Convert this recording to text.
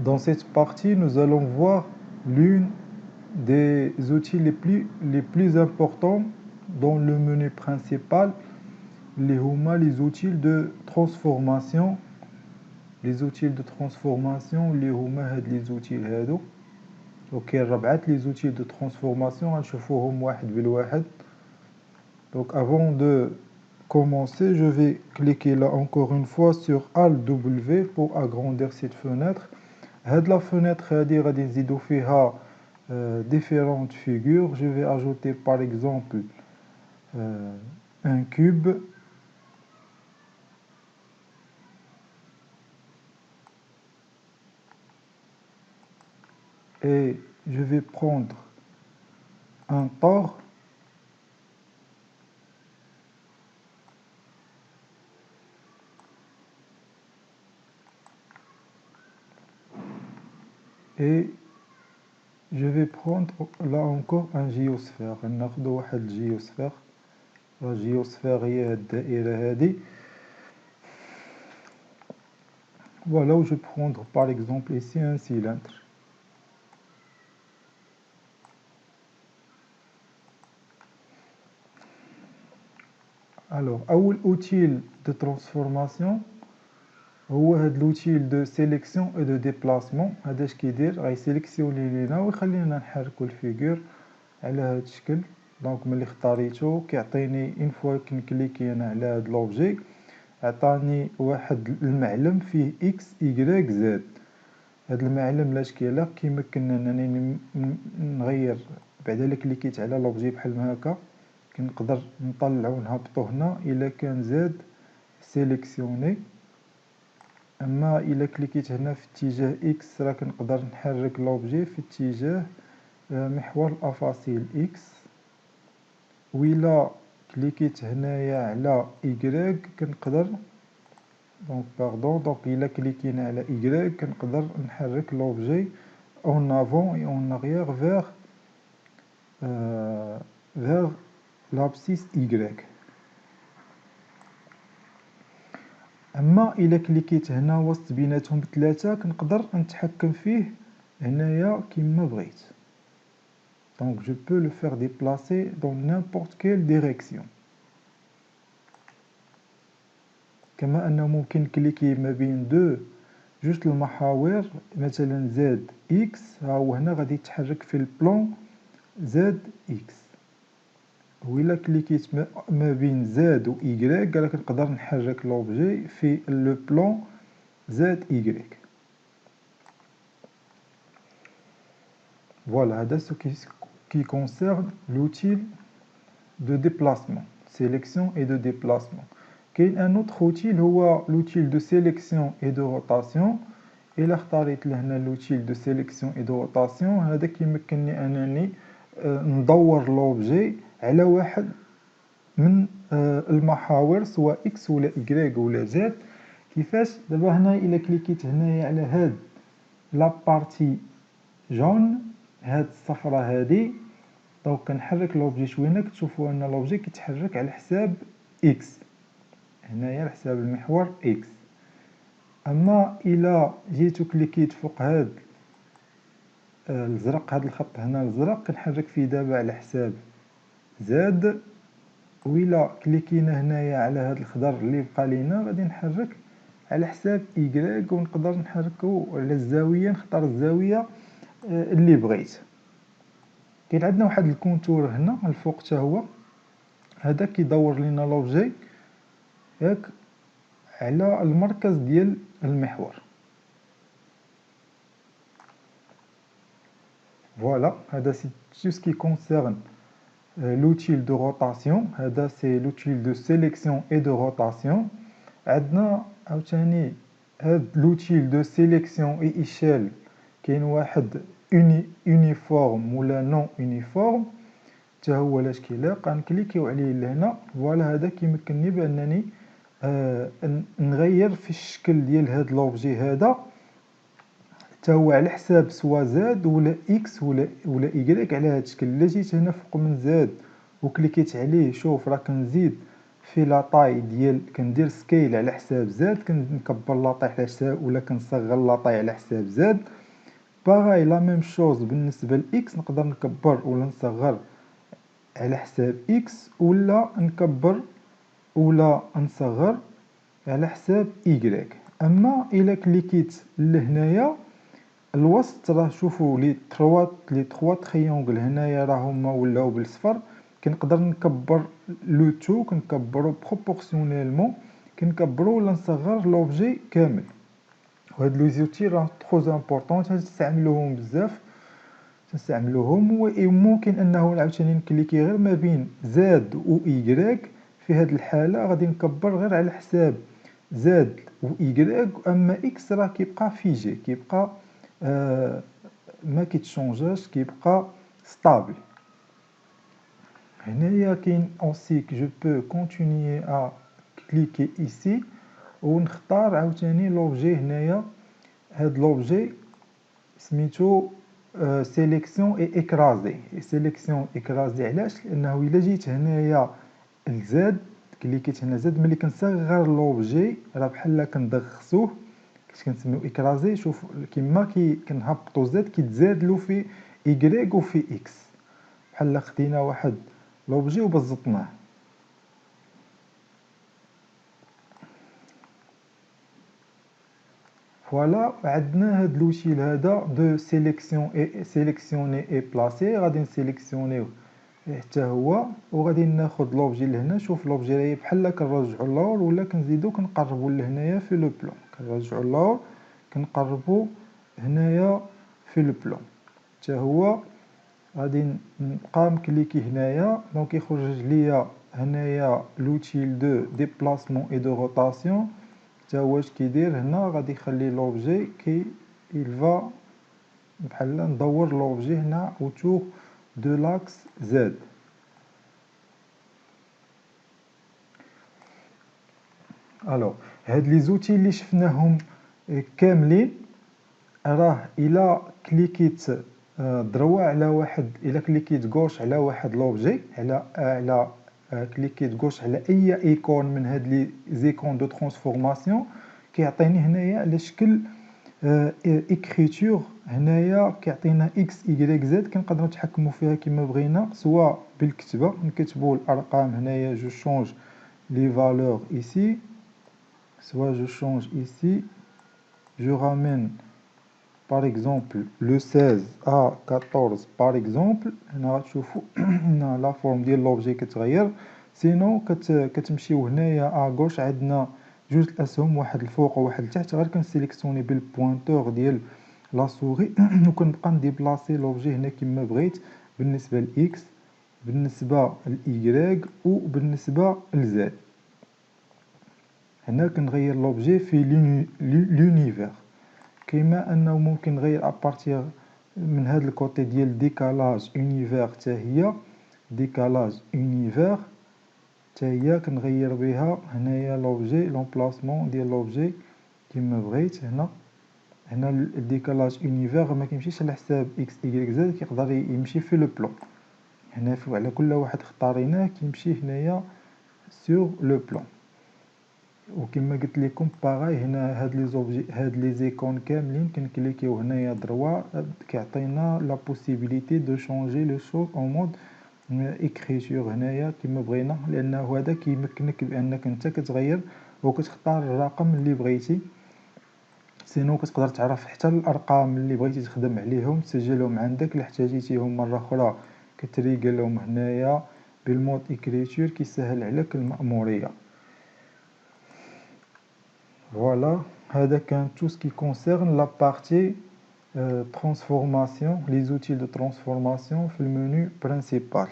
Dans cette partie, nous allons voir l'une des outils les plus importants dans le menu principal, les outils de transformation. Les outils de transformation اللي هما هاد les outils هادو وكاين ربعة les outils de transformation غنشوفوهم واحد بالواحد. Donc avant de commencer, je vais cliquer là encore une fois sur Alt W pour agrandir cette fenêtre. هاد la fenêtre هادي غادي نزيدو فيها différentes figures. Je vais ajouter par exemple un cube. Et je vais prendre un tore. Et je vais prendre là encore un géosphère. ناخذ واحد géosphère. La géosphère هي هاد الدائرة هادي. Voilà, où je vais prendre par exemple ici un cylindre. Alors, أول outil de transformation هو هاد l'outil de sélection et de déplacement. هذا اش كيدير غيسيليكسيوني لينا ويخلينا نحركو الفيغور على هاد الشكل. دونك ملي اختاريتو كيعطيني اون فوا كنكليكي انا على هاد لوبجي عطاني واحد المعلم فيه اكس ايكغيك زد. هاد المعلم لاش كيلا كيمكننا انني نغير بعد الا كليكيت على لوبجي بحال هكا كنقدر نطلعو نهبطو هنا الا كان زاد سيليكسيوني. اما الا كليكيت هنا في اتجاه اكس راه كنقدر نحرك لوبجي في اتجاه محور الافاصيل اكس. وإلا كليكيت هنايا على ايكغيك كنقدر دونك الا كليكينا على ايكغيك كنقدر نحرك لوبجي اون افون اي اون اريير فيغ لابسيس ايكغيك. اما الا كليكيت هنا وسط بيناتهم بثلاثه كنقدر نتحكم فيه هنايا كما بغيت. Donc je peux le faire déplacer dans n'importe quelle direction. كما أنه ممكن كليكي ما بين جوج المحاور مثلا زد إكس. ها هو هنا غادي يتحرك في البلان زد إكس. وإلا كليكيت ما بين زد و إيكغيك راه كنقدر نحرك لوبجي في لو بلان زد إيكغيك. Voilà, هذا ce qui concerne l'outil de déplacement, sélection et de déplacement. كاين un autre outil هو l'outil de sélection et de rotation. إلا اختاريت لهنا l'outil de sélection et de rotation هذا كيمكنني أنني ندور لوبجي على واحد من المحاور سواء إكس ولا إيكغيك ولا زد. كيفاش؟ دابا هنا إلا كليكيت هنايا على هاد لابارتي جون هاد الصفرة هادي دونك كنحرك لوبجي شوينه كتشوفوا ان لوبجي كيتحرك على حساب اكس هنايا على حساب المحور اكس. اما الى جيتو كليكيت فوق هاد الازرق هاد الخط هنا الازرق كنحرك فيه دابا على حساب زد. وإلا كليكينا هنايا على هاد الخضر اللي بقى لينا غادي نحرك على حساب إيكغيك ونقدر نحركو على الزاويه نختار الزاويه اللي بغيت. كاين عندنا واحد الكونتور هنا الفوق حتى هو هذا كيدور لينا لوبجي ياك على المركز ديال المحور. Voilà, c'est tout ce qui concerne l'outil de rotation. C'est l'outil de sélection et de rotation. عندنا عاوتاني هاد l'outil de sélection et échelle كاين واحد uniforme ولا non uniforme حتى هو لاش كيلاق غنكليكيو عليه لهنا. فوالا هذا كيمكنني بانني نغير في الشكل ديال هاد لوبجي هذا حتى هو على حساب سوا زاد ولا اكس ولا ايكغيك على هاد الشكل. الا جيت هنا فوق من زاد وكليكيت عليه شوف راه كنزيد في لا طاي ديال كندير سكيل على حساب زاد، كنكبر لا طاي على حساب ولا كنصغر لا طاي على حساب زاد. باغاي لا ميم شوز بالنسبه لاكس، نقدر نكبر ولا نصغر على حساب اكس، ولا نكبر ولا نصغر على حساب y. اما الا كليكيت لهنايا الوسط، راه شوفوا لي تروا تريونغل هنايا راه هما ولاو بالصفر. كنقدر نكبر لو تو، كنكبرو بروبورسيونيلمون، كنكبرو ولا نصغر لوبجي كامل. وهاد لي زوتي راه ترو امبورطون، تنستعملوهم بزاف، وممكن انه عاوتاني نكليكي غير ما بين زاد و y. في هاد الحاله غادي نكبر غير على حساب زاد و y، اما اكس راه كيبقى فيجي، كيبقى ما كيتشونجاش، كيبقى ستابل. هنايا كاين اوسي كو جو بو كونتينيي ا كليكي ايسي ونختار عاوتاني لوبجي. هنايا هاد لوبجي سميتو سيليكسيون اي اكرازي. سيليكسيون اكرازي علاش؟ لانه الا جيت هنايا لزاد، كليكيت هنا زاد، ملي كنصغر لوبجي راه بحال كندغسوه، كنسميو اكرازي. شوف كيما كنهبطو زاد كيتزاد له في y وفي x، بحال خدينا واحد لوبجي وبسطناه. فوالا عندنا هاد لوتيل هذا دو سيليكسيوني اي بلاسي. غادي نسيليكسيونيو حتى هو، وغادي ناخذ لوبجي لهنا. شوف لوبجي راهي بحال كنرجعو اللور ولا كنزيدو كنقربو لهنايا في لو بلون، كنرجعو اللور كنقربو هنايا في لو بلون حتى هو. غادي نبقى مكليكي هنايا، دونك يخرج ليا هنايا لوتيل دو ديبلاسمون اي دو روتاسيون. حتى هو اش كيدير هنا، غادي يخلي لوبجي كي يلفا بحال ندور لوبجي هنا اوتور دو لاكس زد. الوغ هاد لي زوتي اللي شفناهم كاملين، راه الا كليكيت دروا على واحد، الا كليكيت غوش على واحد لوبجي، على كليكيت غوش على اي ايكون من هاد لي زيكون دو ترانسفورماسيون، كيعطيني هنايا على شكل اكريتور. هنايا كيعطينا اكس y زد، كنقدروا نتحكموا فيها كما بغينا، سواء بالكتابه نكتبوا الارقام هنايا. جو شونج لي فالور ايسي، soit je change ici, je ramène par exemple le 16 à 14 par exemple. هنا غتشوفوا هنا لا فورم ديال لوبجي كتغير. سينو كتمشيو هنايا اغوش، عندنا جوج الاسهم، واحد الفوق وواحد التحت. غير كنسيليكسيوني بالبوينتور ديال لا سوري وكنبقى نديبلاسي لوبجي هنا كما بغيت، بالنسبه لاكس، بالنسبه لاي وبالنسبه لزد. هنا كنغير لوبجي في لونيفير، كيما انه ممكن نغير ابارتير من هذا الكوتي ديال ديكالاج اونيفير. حتى هي ديكالاج اونيفير حتى هي كنغير بها هنايا لوبجي، لومبلاسمون ديال لوبجي كيما بغيت. هنا الديكالاج اونيفير ما كيمشيش على حساب اكس y زد، كيقدر يمشي في لو بلون. هنا على كل واحد اختاريناه كيمشي هنايا سور لو بلون. وكما قلت لكم باغاي هنا هاد لي زوبجي، هاد لي زيكون كاملين كنكليكيو هنايا دروا، كيعطينا لا بوسيبيليتي دو شونجي لو شوز اون مود اكريتور هنايا كما بغينا، لانه هذا كيمكنك بانك انت كتغير وكتختار الرقم اللي بغيتي. سينو كتقدر تعرف حتى الارقام اللي بغيتي تخدم عليهم، تسجلهم عندك، الا احتاجيتيهم مره اخرى كتريقلهم هنايا بالمود اكريتور، كيسهل عليك المأموريه. Voilà, هذا كان tout ce qui concerne la partie transformation, les outils de transformation في المنيو principal.